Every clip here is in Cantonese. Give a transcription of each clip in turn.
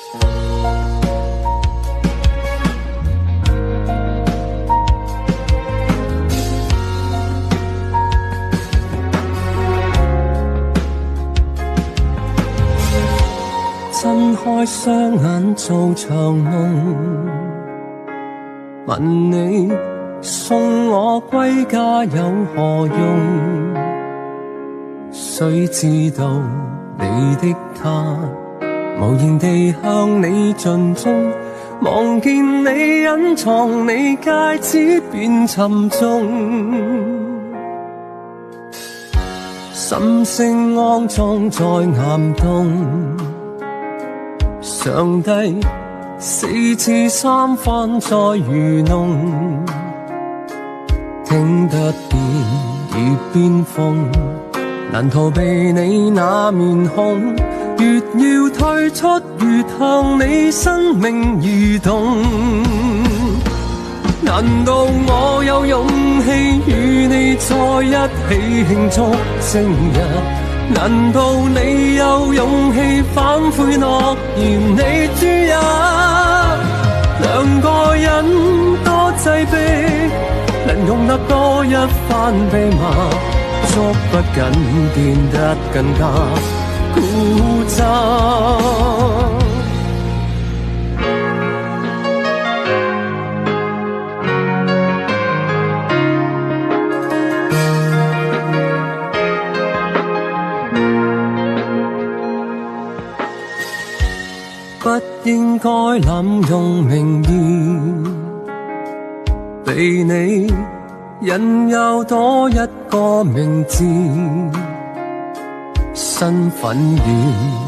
睜開雙眼做場夢，問你送我歸家有何用？誰知道你的他無言地向你盡忠，望見你隱藏你戒指變沉重，心聲骯髒在岩洞，上帝4次3番在愚弄，聽得見耳邊風，難逃避你那面孔，越要退出越向你生命移動，難道我有勇氣與你在一起慶祝正日？難道你有勇氣反悔諾言你諸日？兩個人多擠迫，能容納多一番秘密，捉不緊變得更加固執。不應該濫用名義，被你引誘多一個名字，身份與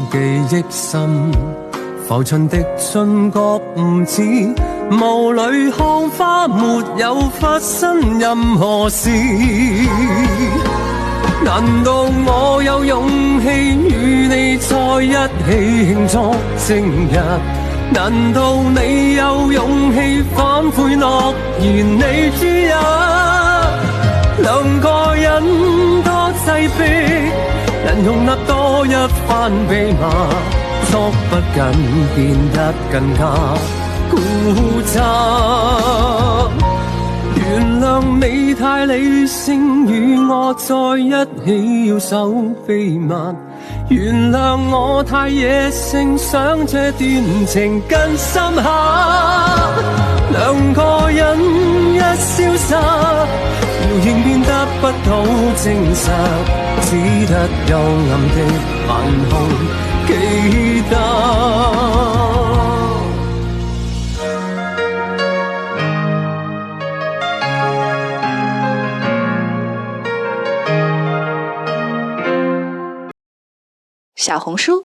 記憶深，浮沉的盡覺唔知，霧裏看花沒有發生任何事。難道我有勇氣與你在一起慶祝正日？難道你有勇氣反悔諾言你諸日？兩個人多擠迫，能容納多一番秘密，捉不緊變得更加固執。原諒你太理性，與我在一起要守秘密，原諒我太野性，想這段情更深刻。兩個人一消失，謠言變得不到證實，只得幽暗的晚空記得。小红书